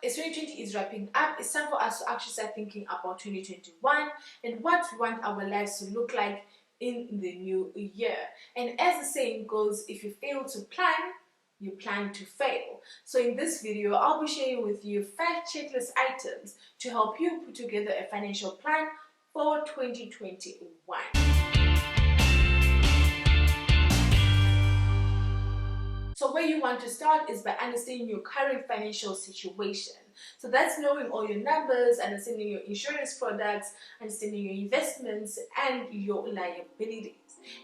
as 2020 is wrapping up, it's time for us to actually start thinking about 2021 and what we want our lives to look like in the new year. And as the saying goes, if you fail to plan, you plan to fail. So in this video, I'll be sharing with you 5 checklist items to help you put together a financial plan for 2021. So where you want to start is by understanding your current financial situation. So that's knowing all your numbers, understanding your insurance products, understanding your investments and your liabilities.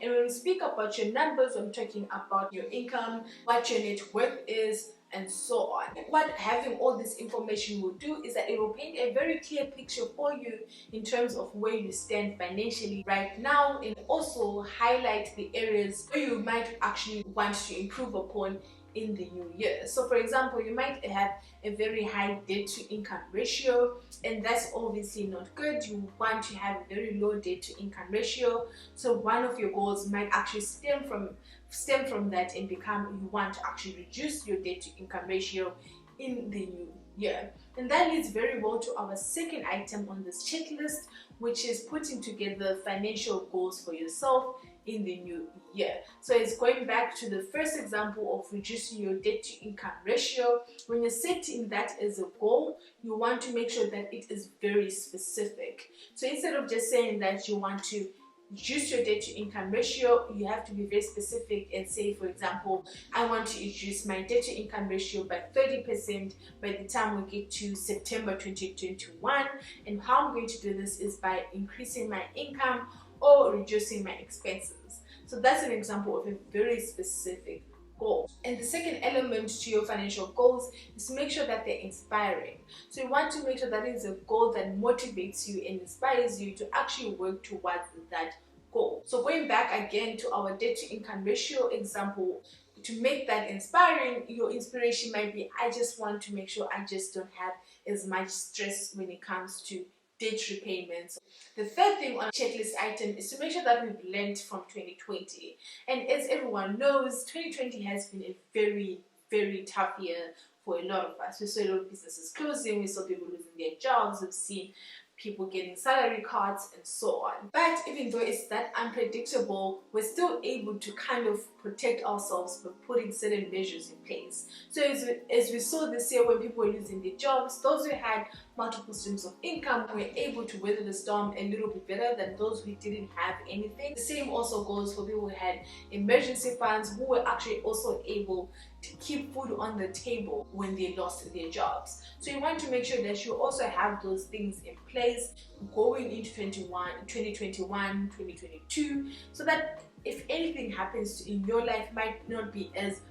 And when we speak about your numbers, I'm talking about your income, what your net worth is, and so on. What having all this information will do is that it will paint a very clear picture for you in terms of where you stand financially right now, and also highlight the areas where you might actually want to improve upon in the new year. So for example, you might have a very high debt to income ratio, and that's obviously not good. You want to have a very low debt to income ratio. So one of your goals might actually stem from that and become, you want to actually reduce your debt to income ratio in the new year. And that leads very well to our second item on this checklist, which is putting together financial goals for yourself in the new year. So it's going back to the first example of reducing your debt to income ratio. When you're setting that as a goal, you want to make sure that it is very specific. So instead of just saying that you want to reduce your debt to income ratio, you have to be very specific and say, for example, I want to reduce my debt to income ratio by 30% by the time we get to September 2021. And how I'm going to do this is by increasing my income or reducing my expenses. So that's an example of a very specific goal. And the second element to your financial goals is to make sure that they're inspiring. So you want to make sure that it is a goal that motivates you and inspires you to actually work towards that goal. So going back again to our debt to income ratio example, to make that inspiring, your inspiration might be, I just want to make sure I just don't have as much stress when it comes to debt repayments. The third thing on our checklist item is to make sure that we've learned from 2020. And as everyone knows, 2020 has been a very, very tough year for a lot of us. We saw a lot of businesses closing, we saw people losing their jobs, we've seen people getting salary cuts and so on. But even though it's that unpredictable, we're still able to kind of protect ourselves by putting certain measures in place. So as we saw this year, when people were losing their jobs, those who had multiple streams of income were able to weather the storm a little bit better than those who didn't have anything. The same also goes for people who had emergency funds, who were actually also able to keep food on the table when they lost their jobs. So you want to make sure that you also have those things in place going into 2021, 2022, so that if anything happens in your life, might not be as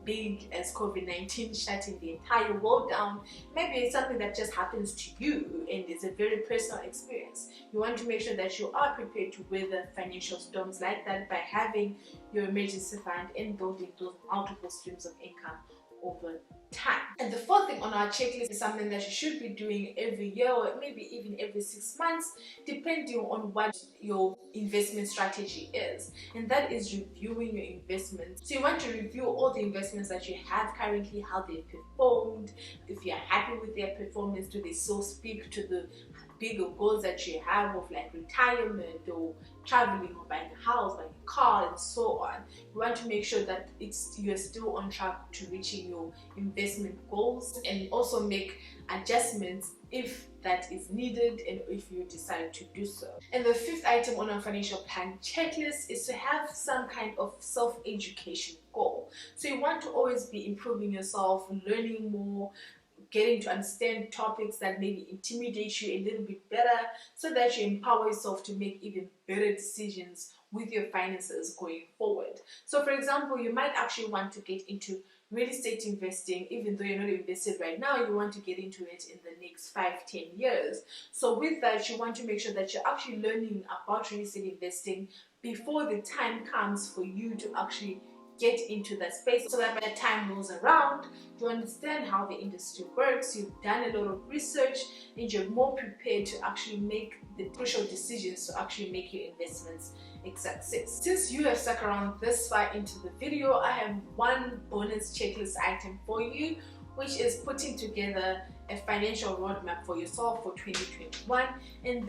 big as COVID-19 shutting the entire world down. Maybe it's something that just happens to you and it's a very personal experience. You want to make sure that you are prepared to weather financial storms like that by having your emergency fund and building those multiple streams of income over time. And the fourth thing on our checklist is something that you should be doing every year or maybe even every 6 months, depending on what your investment strategy is, and that is reviewing your investments. So you want to review all the investments that you have currently, how they performed, if you're happy with their performance, do they still speak to the bigger goals that you have of like retirement or traveling or buying a house, buying a car and so on. You want to make sure that you're still on track to reaching your investment goals, and also make adjustments if that is needed and if you decide to do so. And the fifth item on our financial plan checklist is to have some kind of self-education goal. So you want to always be improving yourself, learning more, getting to understand topics that maybe intimidate you a little bit better, so that you empower yourself to make even better decisions with your finances going forward. So for example, you might actually want to get into real estate investing. Even though you're not invested right now, you want to get into it in the next 5-10 years. So with that, you want to make sure that you're actually learning about real estate investing before the time comes for you to actually get into that space, so that by the time rolls around, you understand how the industry works, you've done a lot of research, and you're more prepared to actually make the crucial decisions to actually make your investments a success. Since you have stuck around this far into the video, I have one bonus checklist item for you, which is putting together a financial roadmap for yourself for 2021. And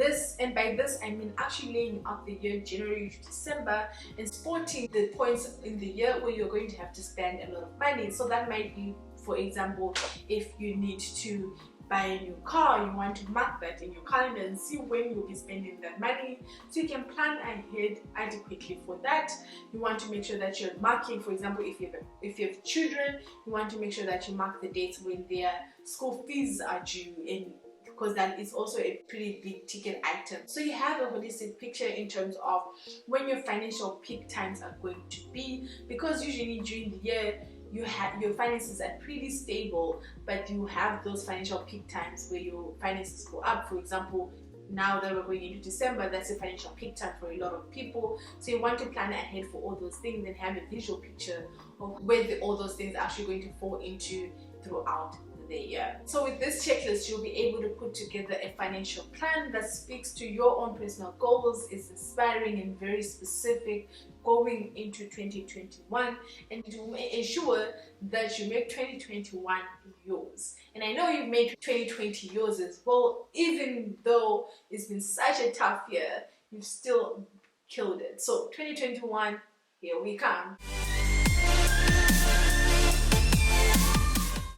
by this I mean actually laying out the year January to December and spotting the points in the year where you're going to have to spend a lot of money. So that might be, for example, if you need to buy a new car, you want to mark that in your calendar and see when you'll be spending that money, so you can plan ahead adequately for that. You want to make sure that you're marking, for example, if you have children, you want to make sure that you mark the dates when their school fees are due, in because that is also a pretty big ticket item. So you have a holistic picture in terms of when your financial peak times are going to be, because usually during the year your finances are pretty stable, but you have those financial peak times where your finances go up. For example, now that we're going into December, that's a financial peak time for a lot of people. So you want to plan ahead for all those things and have a visual picture of where all those things are actually going to fall into throughout the year. So with this checklist, you'll be able to put together a financial plan that speaks to your own personal goals, is inspiring and very specific going into 2021, and to ensure that you make 2021 yours. And I know you've made 2020 yours as well. Even though it's been such a tough year, you've still killed it. So 2021, here we come.